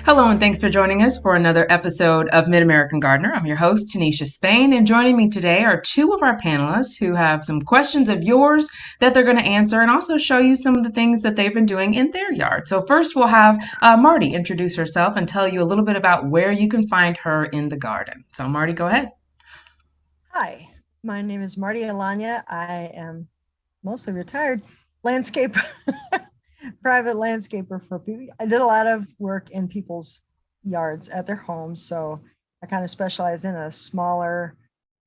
Hello, and thanks for joining us for another episode of Mid-American Gardener. I'm your host, Tanisha Spain, and joining me today are two of our panelists who have some questions of yours that they're going to answer and also show you some of the things that they've been doing in their yard. So first, we'll have Marty introduce herself and tell you a little bit about where you can find her in the garden. So Marty, go ahead. Hi, my name is Marty Alanya. I am mostly retired landscape, private landscaper for people. I did a lot of work in people's yards at their homes. So I kind of specialize in a smaller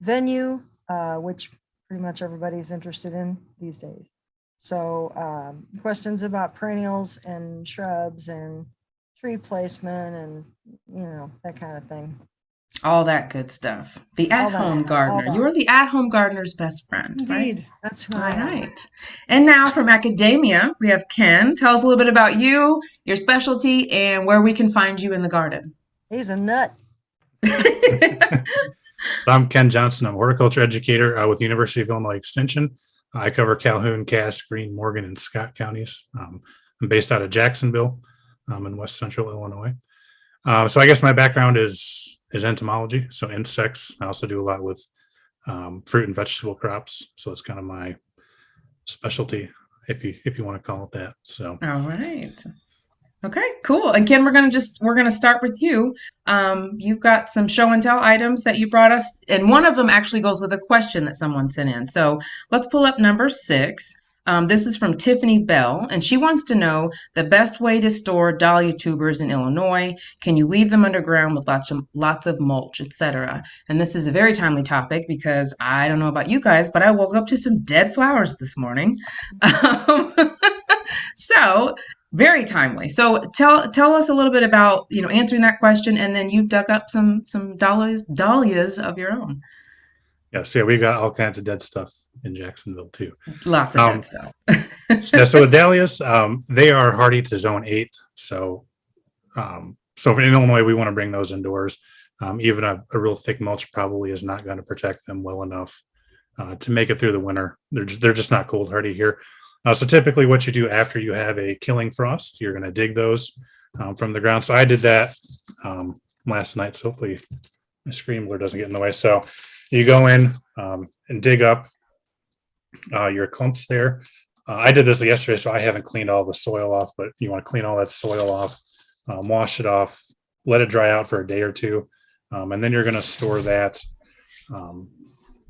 venue, which pretty much everybody's interested in these days. So questions about perennials and shrubs and tree placement and, that kind of thing. All that good stuff. The All that, at-home all gardener. that. You're the at-home gardener's best friend, right? Indeed, that's who All I am. right. And now from academia, we have Ken. Tell us a little bit about you, your specialty, and where we can find you in the garden. He's a nut. I'm Ken Johnson. I'm a horticulture educator with the University of Illinois Extension. I cover Calhoun, Cass, Greene, Morgan, and Scott counties. I'm based out of Jacksonville in west central Illinois. So I guess my background is entomology, so insects. I also do a lot with fruit and vegetable crops. So it's kind of my specialty, if you want to call it that. So All right. Okay, cool. And Ken, we're gonna start with you. You've got some show and tell items that you brought us, and one of them actually goes with a question that someone sent in. So let's pull up number 6. This is from Tiffany Bell, and she wants to know the best way to store dahlia tubers in Illinois. Can you leave them underground with lots of mulch, etc.? And this is a very timely topic because I don't know about you guys, but I woke up to some dead flowers this morning. Um, so very timely. So tell us a little bit about answering that question, and then you've dug up some dahlias of your own. yeah, we've got all kinds of dead stuff in Jacksonville too. Lots of Um, dead stuff. so with dahlias, they are hardy to zone 8. So in Illinois, we want to bring those indoors. Even a real thick mulch probably is not going to protect them well enough to make it through the winter. They're just not cold hardy here. So typically what you do after you have a killing frost, you're going to dig those from the ground. So I did that last night. So hopefully my screen doesn't get in the way. So you go in and dig up your clumps there. I did this yesterday, so I haven't cleaned all the soil off, but you want to clean all that soil off, wash it off, let it dry out for a day or two. And then you're going to store that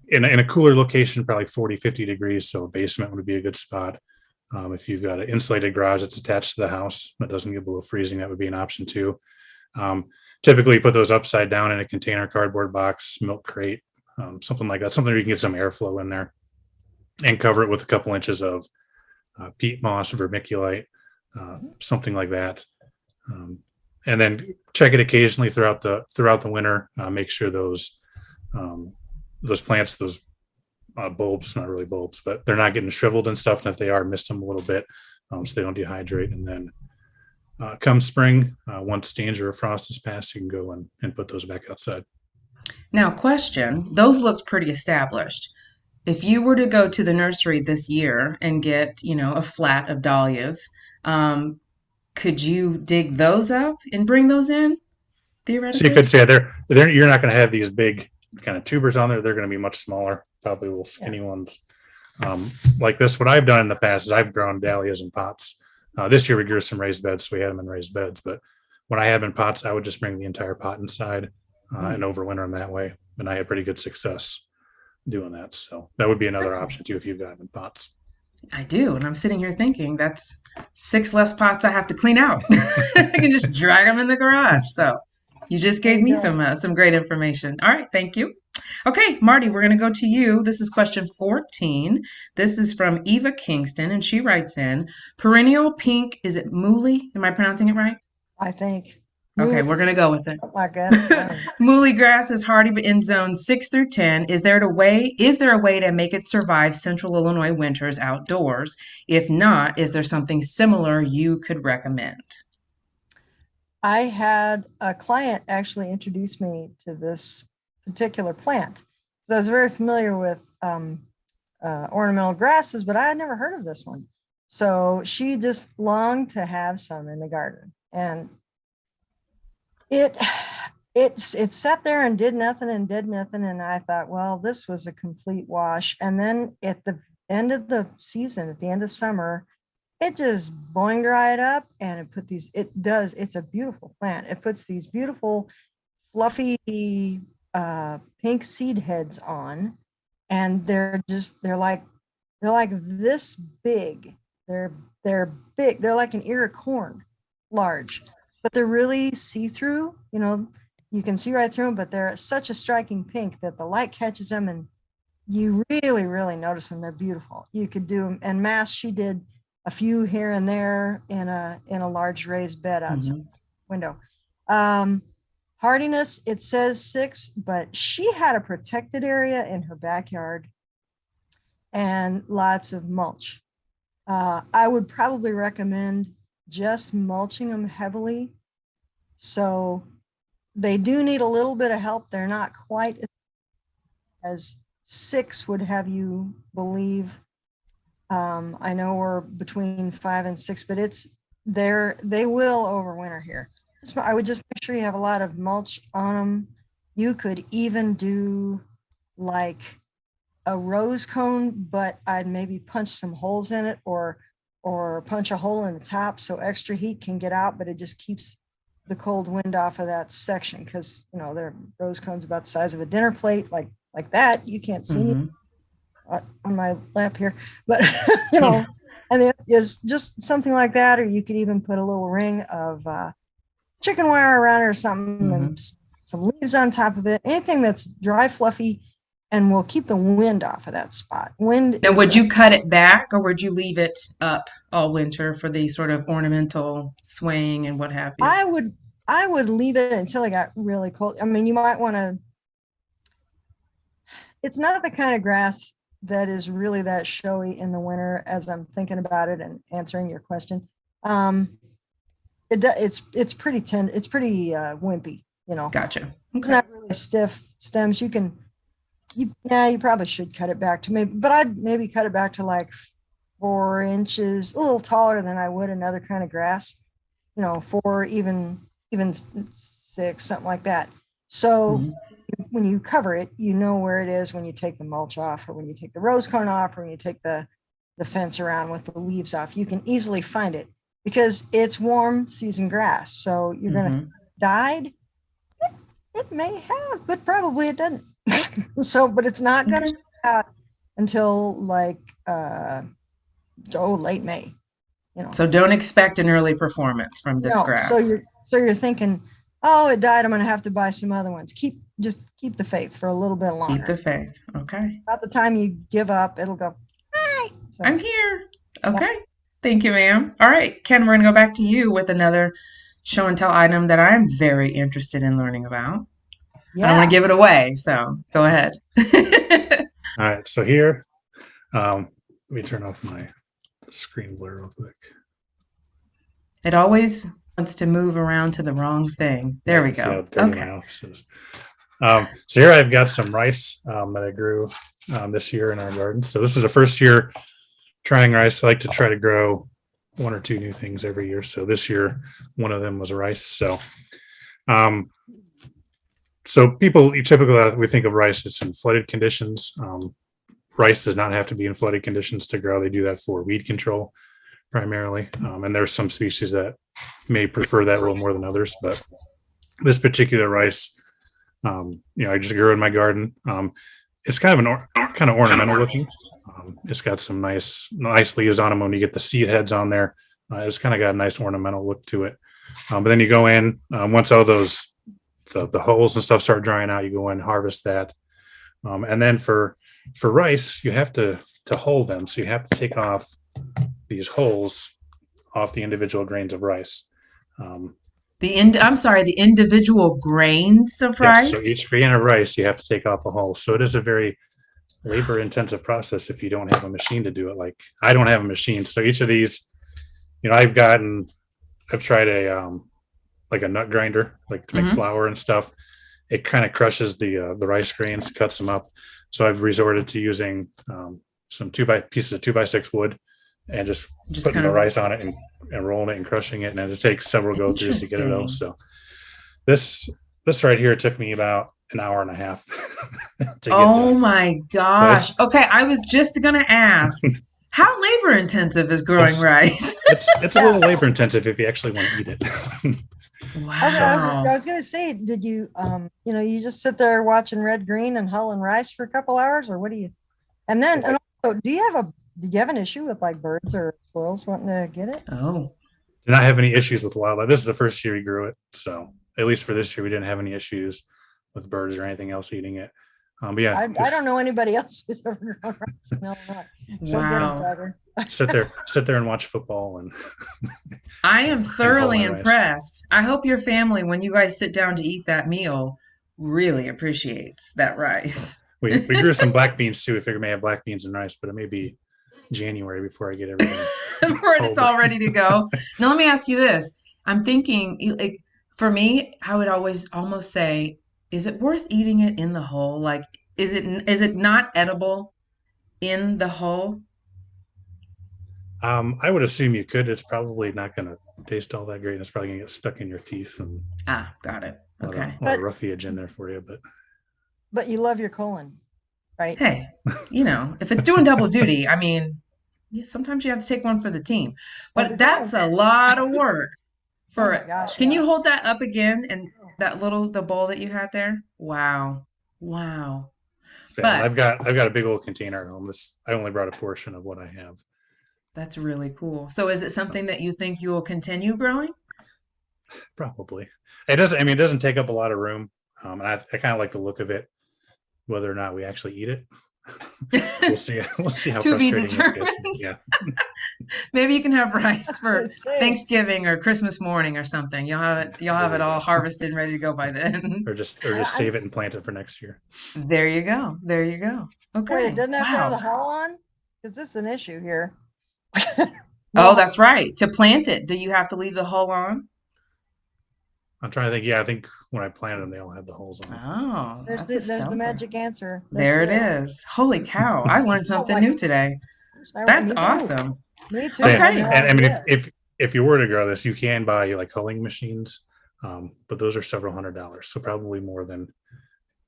in a cooler location, probably 40, 50 degrees. So a basement would be a good spot. If you've got an insulated garage that's attached to the house that doesn't get below freezing, that would be an option too. Typically, you put those upside down in a container, cardboard box, milk crate, something like that, something where you can get some airflow in there, and cover it with a couple inches of peat moss, vermiculite, something like that. And then check it occasionally throughout the winter. Make sure those plants, those bulbs, not really bulbs, but they're not getting shriveled and stuff. And if they are, mist them a little bit so they don't dehydrate. And then come spring, once danger of frost is past, you can go and put those back outside. Now, question, those looked pretty established. If you were to go to the nursery this year and get, a flat of dahlias, could you dig those up and bring those in So you theoretically? could say you're not going to have these big kind of tubers on there. They're going to be much smaller, probably little skinny ones. Like this, what I've done in the past is I've grown dahlias in pots. This year we grew some raised beds, so we had them in raised beds. But when I had them in pots, I would just bring the entire pot inside and overwinter them that way. And I had pretty good success doing that. So that would be another Excellent. option too if you've got them in pots. I do, and I'm sitting here thinking that's 6 less pots I have to clean out. I can just drag them in the garage. So you just There gave you me go. some great information. All right, thank you. Okay, Marty, we're going to go to you. This is question 14. This is from Eva Kingston, and she writes in perennial pink. Is it Mooley? Am I pronouncing it right? I think. Okay, we're going to go with it. Like that. Mooley grass is hardy in zone 6 through 10. Is there a way to make it survive central Illinois winters outdoors? If not, is there something similar you could recommend? I had a client actually introduce me to this particular plant. So I was very familiar with ornamental grasses, but I had never heard of this one. So she just longed to have some in the garden. And It it sat there and did nothing and did nothing, and I thought, well, this was a complete wash. And then at the end of the season, at the end of summer, it just boing dried up, and it's a beautiful plant. It puts these beautiful fluffy pink seed heads on, and they're like this big. They're big. They're like an ear of corn large, but they're really see-through. You can see right through them, but they're such a striking pink that the light catches them, and you really, really notice them. They're beautiful. You could do them en masse. She did a few here and there in a large raised bed outside the window. Hardiness, it says 6, but she had a protected area in her backyard and lots of mulch. I would probably recommend just mulching them heavily. So they do need a little bit of help. They're not quite as 6 would have you believe. I know we're between 5 and 6, but they will overwinter here. So I would just make sure you have a lot of mulch on them. You could even do like a rose cone, but I'd maybe punch some holes in it, or punch a hole in the top so extra heat can get out, but it just keeps the cold wind off of that section, because they're rose cones about the size of a dinner plate, like that. You can't see me on my lap here, but and it's just something like that. Or you could even put a little ring of chicken wire around it or something, and some leaves on top of it. Anything that's dry, fluffy, and will keep the wind off of that spot. Now, would you cut it back, or would you leave it up all winter for the sort of ornamental swaying and what have you? I would leave it until it got really cold. I mean, you might want to. It's not the kind of grass that is really that showy in the winter, as I'm thinking about it and answering your question. It's pretty tender. It's pretty wimpy. Gotcha. Okay. It's not really stiff stems. You probably should cut it back to but I'd maybe cut it back to like 4 inches, a little taller than I would another kind of grass, 4, even 6, something like that. So when you cover it, you know where it is when you take the mulch off, or when you take the rose cone off, or when you take the fence around with the leaves off. You can easily find it because it's warm season grass. So you're going to died. It may have, but probably it doesn't. But it's not going to out until like late May. So don't expect an early performance from this grass. So you're thinking, oh, it died, I'm going to have to buy some other ones. Just keep the faith for a little bit longer. Keep the faith. Okay. About the time you give up, it'll go, hi. So, I'm here. Okay. Yeah. Thank you, ma'am. All right, Ken, we're going to go back to you with another show and tell item that I'm very interested in learning about. Yeah. I don't want to give it away, so go ahead. All right, so here, let me turn off my screen blur real quick. It always wants to move around to the wrong thing. There we go. Okay. So here I've got some rice that I grew this year in our garden. So this is the first year trying rice. I like to try to grow 1 or 2 new things every year. So this year, one of them was rice. So people, typically we think of rice, it's in flooded conditions. Rice does not have to be in flooded conditions to grow. They do that for weed control primarily. And there's some species that may prefer that role more than others, but this particular rice, I just grew in my garden. It's kind of ornamental looking. It's got some nice leaves on them. When you get the seed heads on there, it's kind of got a nice ornamental look to it. But then you go in, once all those the holes and stuff start drying out, you go in and harvest that. And then for rice, you have to hull them. So you have to take off these holes off the individual grains of rice. The individual grains of rice? So each grain of rice, you have to take off a hull. So it is a very labor-intensive process if you don't have a machine to do it. Like, I don't have a machine. So each of these, I've tried a nut grinder, like to make flour and stuff. It kind of crushes the rice grains, cuts them up. So I've resorted to using some pieces of 2x6 wood and just putting the rice on it and rolling it and crushing it. And it takes several go-throughs to get it out. So This right here took me about an hour and a half to get Oh done. my But gosh. Okay, I was just gonna ask, how labor intensive is growing it's rice? it's a little labor intensive if you actually want to eat it. Okay, I Wow. was gonna say, did you you just sit there watching red, green, and hulling rice for a couple hours, or what do you? And then, and also, did you have an issue with like birds or squirrels wanting to get it? Oh, Did not have any issues with wildlife. This is the first year we grew it, so at least for this year we didn't have any issues with birds or anything else eating it. But yeah, I don't know anybody else who's ever grown rice. No, she'll get wow. it, Tiger. sit there and watch football and I am and haul thoroughly my rice. impressed. I hope your family, when you guys sit down to eat that meal, really appreciates that rice. We grew some black beans too. We figured we may have black beans and rice, but it may be January before I get everything. Before it's all ready to go. Now, let me ask you this. I'm thinking, like, for me, I would always almost say, is it worth eating it in the hull? Like, is it not edible in the hull? I would assume you could. It's probably not going to taste all that great. It's probably going to get stuck in your teeth and Ah, got it. Okay. a lot of roughage in there for you. But you love your colon, right? Hey, if it's doing double duty, I mean, yeah, sometimes you have to take one for the team. But that's a lot of work for Oh my gosh, Can yeah. you hold that up again and the bowl that you had there? Wow. Wow. Yeah, But I've got a big old container at home. I only brought a portion of what I have. that's really cool. So is it something that you think you will continue growing? Probably. It doesn't. I mean, it doesn't take up a lot of room. And I kind of like the look of it. Whether or not we actually eat it, we'll see. We'll see how To be frustrating this determined. gets. Yeah. Maybe you can have rice for Let's see. Thanksgiving or Christmas morning or something. You'll have it. You'll have it all harvested and ready to go by then. Or just save it and plant it for next year. There you go. There you go. Wait, Okay. it doesn't have to have the Wow. hull on? Because this is an issue here. Oh, that's right. To plant it, do you have to leave the hull on? I'm trying to think. Yeah, I think when I planted them, they all had the holes on them. Oh, There's that's a the stealther. magic answer. There it is. Holy cow. I learned something new today. That's Me too. awesome. Me too. Okay. I had no And I mean, idea. if you were to grow this, you can buy like culling machines, but those are several $100s. So probably more than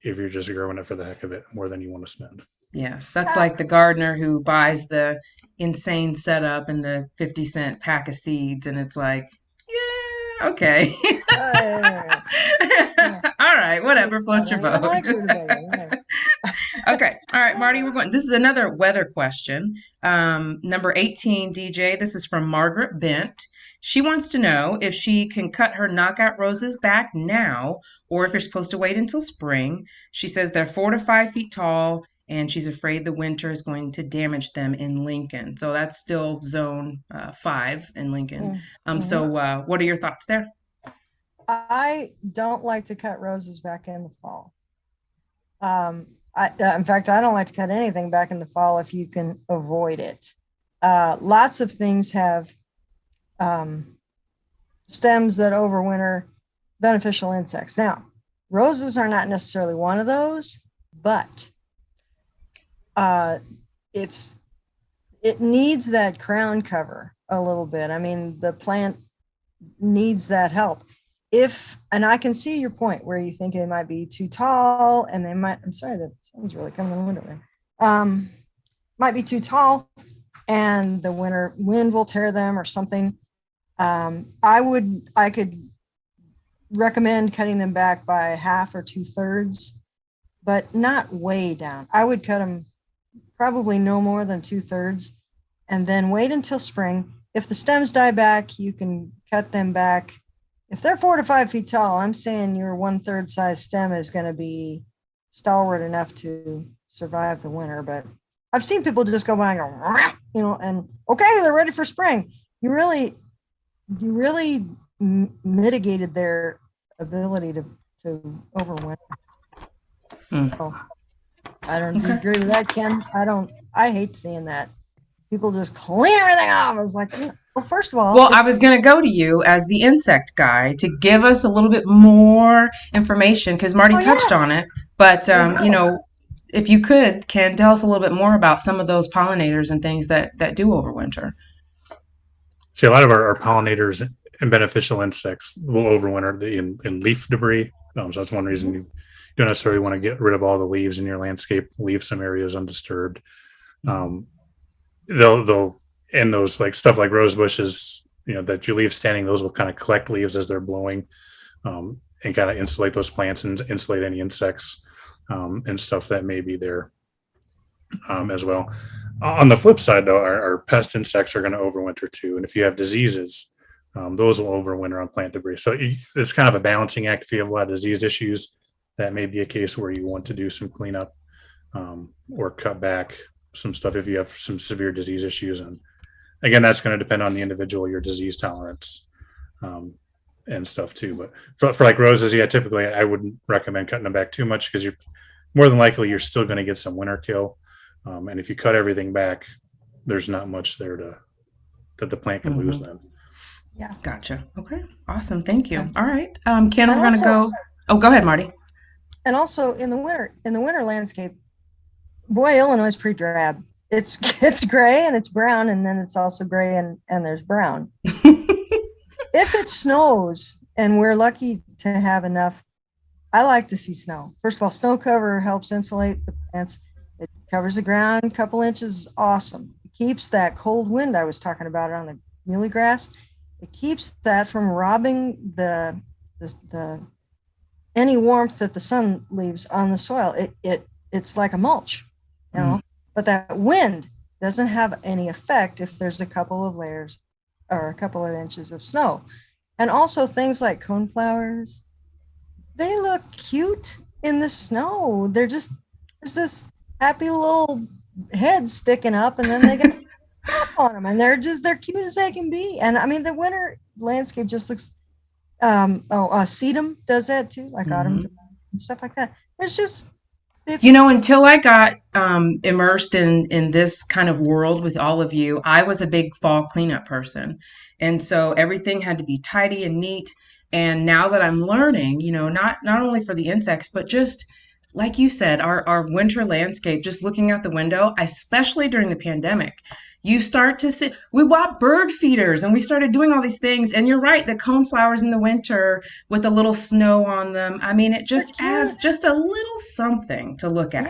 if you're just growing it for the heck of it, more than you want to spend. Yes, that's like the gardener who buys the insane setup and the 50-cent pack of seeds, and it's like, yeah, okay. Yeah. All right, whatever, float your I don't boat. like rutabaga. Okay. All right, Marty, we're going. This is another weather question. Number 18, DJ. This is from Margaret Bent. She wants to know if she can cut her knockout roses back now or if you're supposed to wait until spring. She says they're 4 to 5 feet tall and she's afraid the winter is going to damage them in Lincoln. So that's still zone 5 in Lincoln. So what are your thoughts there? I don't like to cut roses back in the fall. In fact, I don't like to cut anything back in the fall if you can avoid it. Lots of things have stems that overwinter beneficial insects. Now, roses are not necessarily one of those, but it needs that crown cover a little bit. I mean, the plant needs that help. And I can see your point where you think they might be too tall and they might, I'm sorry, that sounds really coming in the window there. Might be too tall and the winter wind will tear them or something. I could recommend cutting them back by 1/2 or 2/3, but not way down. I would cut them probably no more than 2/3 and then wait until spring. If the stems die back, you can cut them back. If they're 4 to 5 feet tall, I'm saying your 1/3 size stem is going to be stalwart enough to survive the winter. But I've seen people just go by and go, and okay, they're ready for spring. You really mitigated their ability to overwinter. So, I don't agree with that, Ken. I hate seeing that. People just clean everything off. I was like, well, first of all. Well, I was going to go to you as the insect guy to give us a little bit more information because Marty touched on it. But, if you could, Ken, tell us a little bit more about some of those pollinators and things that do overwinter. See, a lot of our pollinators and beneficial insects will overwinter in leaf debris. So that's one reason you don't necessarily want to get rid of all the leaves in your landscape. Leave some areas undisturbed. Um, they'll and those like stuff like rose bushes, that you leave standing, those will kind of collect leaves as they're blowing, and kind of insulate those plants and insulate any insects and stuff that may be there as well. On the flip side, though, our pest insects are going to overwinter too, and if you have diseases, those will overwinter on plant debris. So it's kind of a balancing act. If you have a lot of disease issues, that may be a case where you want to do some cleanup or cut back some stuff if you have some severe disease issues. And again, that's going to depend on the individual, your disease tolerance and stuff too. But for like roses, yeah, typically I wouldn't recommend cutting them back too much because you're more than likely you're still going to get some winter kill. And if you cut everything back, there's not much there that the plant can lose then. Yeah. Gotcha. Okay. Awesome. Thank you. All right. Ken, we're going to go. Oh, go ahead, Marty. And also in the winter landscape, boy, Illinois is pretty drab. It's gray and it's brown, and then it's also gray and there's brown. If it snows, and we're lucky to have enough, I like to see snow. First of all, snow cover helps insulate the plants. It covers the ground a couple inches is awesome. It keeps that cold wind I was talking about on the Mooley grass. It keeps that from robbing the any warmth that the sun leaves on the soil. It's like a mulch, but that wind doesn't have any effect if there's a couple of layers or a couple of inches of snow. And also things like coneflowers, they look cute in the snow. There's this happy little head sticking up, and then they get on them, and they're cute as they can be. And I mean, the winter landscape just looks. Sedum does that too, like autumn and stuff like that. It's just. Until I got immersed in this kind of world with all of you, I was a big fall cleanup person. And so everything had to be tidy and neat. And now that I'm learning, not only for the insects, but just like you said, our winter landscape, just looking out the window, especially during the pandemic, you start to see, we bought bird feeders and we started doing all these things. And you're right, the coneflowers in the winter with a little snow on them. I mean, it just adds just a little something to look at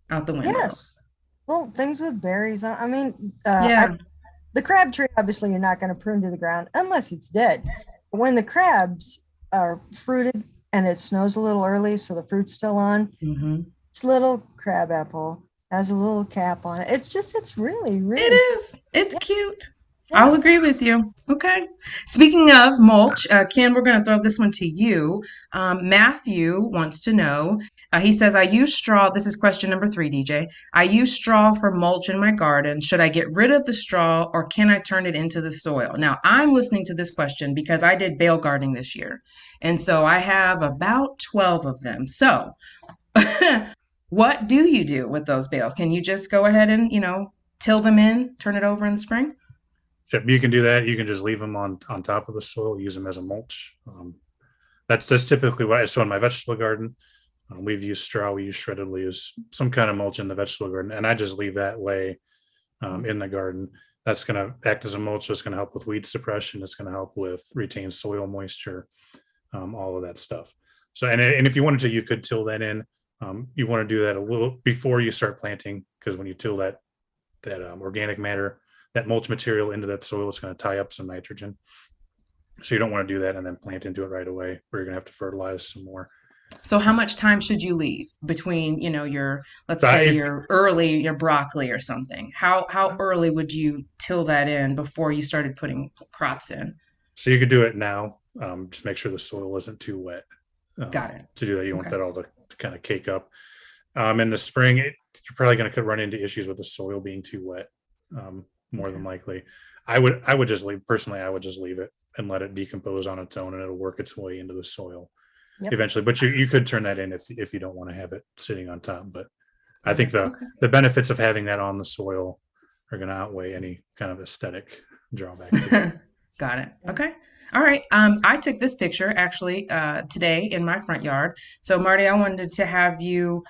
out the window. Yes. Well, things with berries. I mean, the crab tree, obviously, you're not going to prune to the ground unless it's dead. When the crabs are fruited and it snows a little early, so the fruit's still on, this little crab apple has a little cap on it. It's really, really. It is. It's cute. Yeah. I'll agree with you. Okay. Speaking of mulch, Ken, we're going to throw this one to you. Matthew wants to know, he says, I use straw. This is question number 3, DJ. I use straw for mulch in my garden. Should I get rid of the straw or can I turn it into the soil? Now, I'm listening to this question because I did bale gardening this year. And so I have about 12 of them. So what do you do with those bales? Can you just go ahead and, till them in, turn it over in the spring? So you can do that. You can just leave them on top of the soil, use them as a mulch. That's typically what I so in my vegetable garden. We've used straw, we use shredded leaves, some kind of mulch in the vegetable garden, and I just leave that lay in the garden. That's going to act as a mulch. It's going to help with weed suppression. It's going to help with retain soil moisture, all of that stuff. So, and if you wanted to, you could till that in. You want to do that a little before you start planting, because when you till that organic matter, that mulch material into that soil, it's going to tie up some nitrogen. So you don't want to do that and then plant into it right away, or you're going to have to fertilize some more. So how much time should you leave between, your, let's say your broccoli or something? How early would you till that in before you started putting crops in? So you could do it now. Just make sure the soil isn't too wet. Got it. To do that, you want that all to kind of cake up. In the spring, you're probably going to run into issues with the soil being too wet. More than likely, I would just leave. Personally, I would just leave it and let it decompose on its own, and it'll work its way into the soil eventually. But you could turn that in if you don't want to have it sitting on top. But I think the benefits of having that on the soil are going to outweigh any kind of aesthetic drawback. Got it. Okay. All right. I took this picture actually today in my front yard. So Marty, I wanted to have you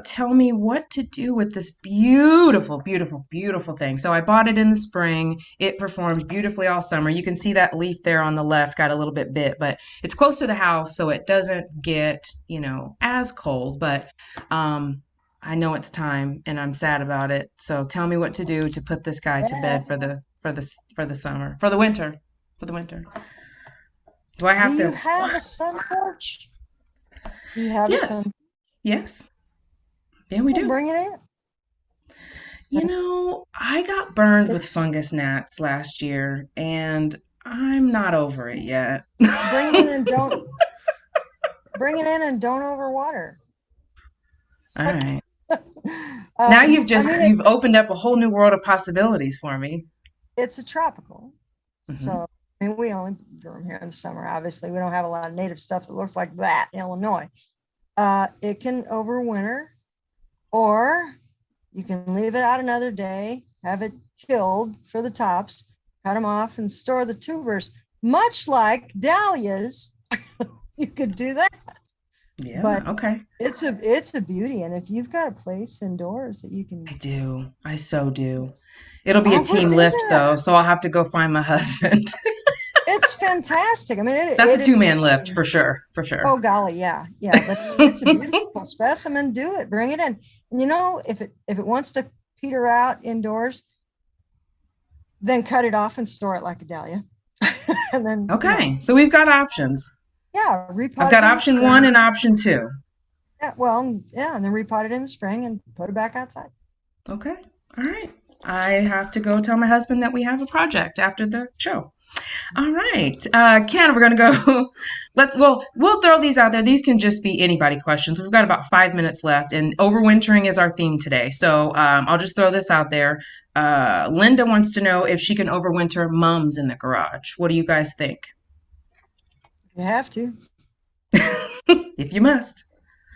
tell me what to do with this beautiful, beautiful, beautiful thing. So I bought it in the spring. It performs beautifully all summer. You can see that leaf there on the left got a little bit bit, but it's close to the house, so it doesn't get, as cold. But I know it's time, and I'm sad about it. So tell me what to do to put this guy to Yeah. bed for the summer, for the winter, for the winter. Do I have Do you to? have a sun porch? Do you have a Yes, sun? yes, yeah, we Well, do. bring it in. I got burned with It's fungus gnats last year, and I'm not over it yet. bring it in and don't bring it in and don't overwater. All right. Now I mean, you've opened up a whole new world of possibilities for me. it's a tropical, Hmm. so I mean, we only grow them here in the summer. Obviously, we don't have a lot of native stuff that looks like that in Illinois. It can overwinter, or you can leave it out another day, have it killed for the tops, cut them off, and store the tubers, much like dahlias. You could do that, Yeah, but okay. it's a beauty. And if you've got a place indoors that you can, I do. I so do. It'll be a I would team do lift that. though, so I'll have to go find my husband. It's fantastic. I mean, That's a it is. two-man lift for sure, for sure. Oh golly, yeah, yeah. But it's a beautiful specimen. Do it. Bring it in. And if it wants to peter out indoors, then cut it off and store it like a dahlia. And then Okay, so we've got options. yeah, I've repot got it in the option one spring. and option two. Yeah, well, yeah, and then repot it in the spring and put it back outside. Okay. All right. I have to go tell my husband that we have a project after the show. All right. Ken, we're going to go. We'll throw these out there. These can just be anybody questions. We've got about 5 minutes left, and overwintering is our theme today. So I'll just throw this out there. Linda wants to know if she can overwinter mums in the garage. What do you guys think? You have to. If you must.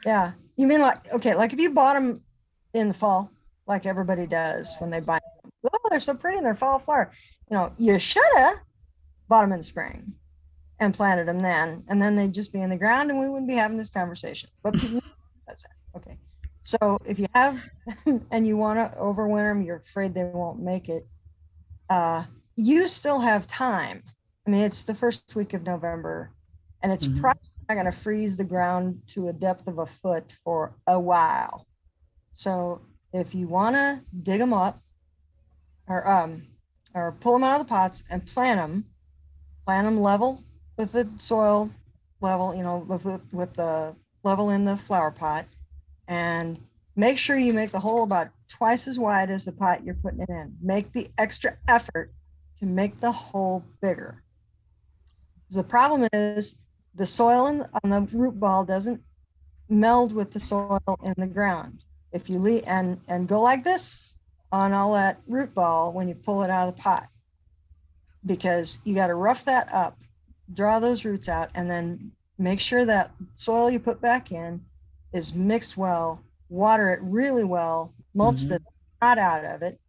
Yeah. You mean like if you bought them in the fall, like everybody does when they buy them. Oh, they're so pretty and they're fall flower. You should have bought them in the spring and planted them then, and then they'd just be in the ground and we wouldn't be having this conversation. But people that's it. Okay. So if you have and you want to overwinter them, you're afraid they won't make it. You still have time. I mean, it's the first week of November, and it's Mhm. probably not going to freeze the ground to a depth of a foot for a while. So if you want to dig them up or pull them out of the pots and plant them level with the soil level, with the level in the flower pot, and make sure you make the hole about twice as wide as the pot you're putting it in. Make the extra effort to make the hole bigger. The problem is the soil on the root ball doesn't meld with the soil in the ground. If you leave and go like this on all that root ball when you pull it out of the pot, because you got to rough that up, draw those roots out, and then make sure that soil you put back in is mixed well, water it really well, mulch Mhm. the snot out of it.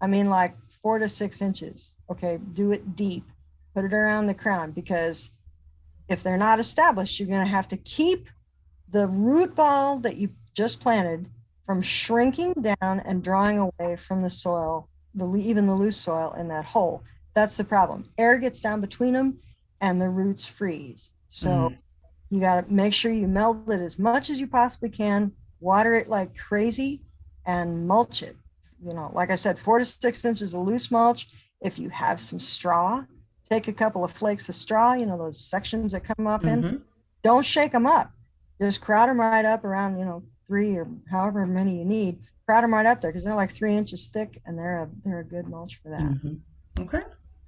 I mean, like 4 to 6 inches. Okay, do it deep, put it around the crown, because if they're not established, you're going to have to keep the root ball that you just planted from shrinking down and drawing away from the soil, even the loose soil in that hole. That's the problem. Air gets down between them and the roots freeze. So you got to make sure you meld it as much as you possibly can, water it like crazy, and mulch it. Like I said, 4 to 6 inches of loose mulch. If you have some straw, take a couple of flakes of straw, those sections that come up in. Mhm. Don't shake them up. Just crowd them right up around, 3 or however many you need. Crowd them right up there because they're like 3 inches thick, and they're a good mulch for that. Mhm. Okay.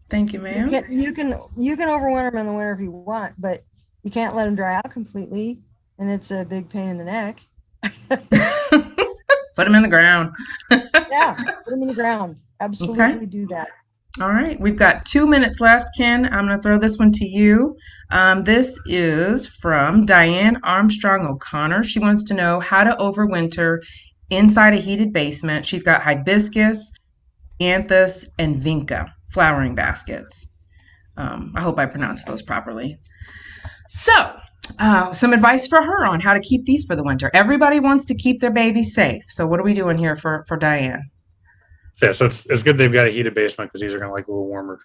Thank you, You ma'am. can overwinter them in the winter if you want, but you can't let them dry out completely, and it's a big pain in the neck. Put them in the ground. Yeah, put them in the ground. Absolutely Okay. do that. All right. We've got 2 minutes left, Ken. I'm going to throw this one to you. This is from Diane Armstrong O'Connor. She wants to know how to overwinter inside a heated basement. She's got hibiscus, anthus, and vinca flowering baskets. I hope I pronounced those properly. So, some advice for her on how to keep these for the winter. Everybody wants to keep their babies safe. So what are we doing here for Diane? Yeah, so it's good they've got a heated basement because these are going to like a little warmer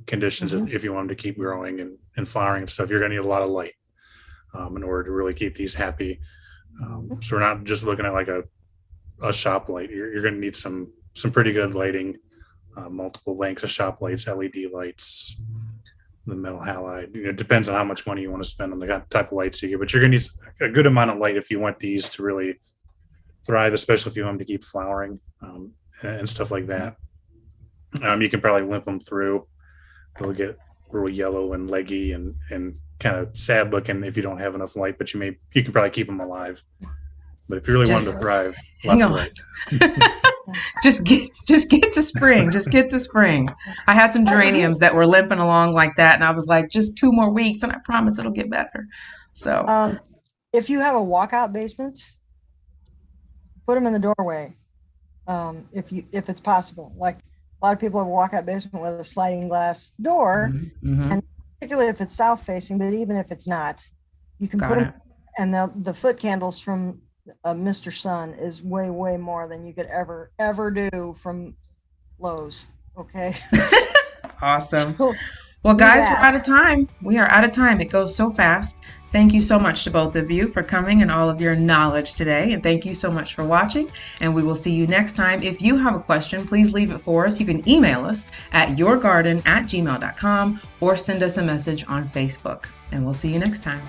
conditions Mhm. if you want them to keep growing and flowering and stuff. You're going to need a lot of light in order to really keep these happy. So we're not just looking at like a shop light. You're going to need some pretty good lighting, multiple lengths of shop lights, LED lights, the metal halide. It depends on how much money you want to spend on the type of lights you get, but you're going to need a good amount of light if you want these to really thrive, especially if you want them to keep flowering and stuff like that. You can probably limp them through. They'll get real yellow and leggy and kind of sad looking if you don't have enough light, but you can probably keep them alive. But if you really want them to thrive, hang lots on. of light. Just get to spring. Just get to spring. I had some geraniums that were limping along like that, and I was like, just 2 more weeks, and I promise it'll get better. So, If you have a walkout basement, put them in the doorway. If it's possible, like a lot of people have a walkout basement with a sliding glass door, mhm. and particularly if it's south facing, but even if it's not, you can Got put it. them, and the foot candles from Mr. Sun is way more than you could ever do from Lowe's. Okay. Awesome. So, Well, do guys, we're that. out of time. We are out of time. It goes so fast. Thank you so much to both of you for coming and all of your knowledge today. And thank you so much for watching. And we will see you next time. If you have a question, please leave it for us. You can email us at yourgarden@gmail.com or send us a message on Facebook. And we'll see you next time.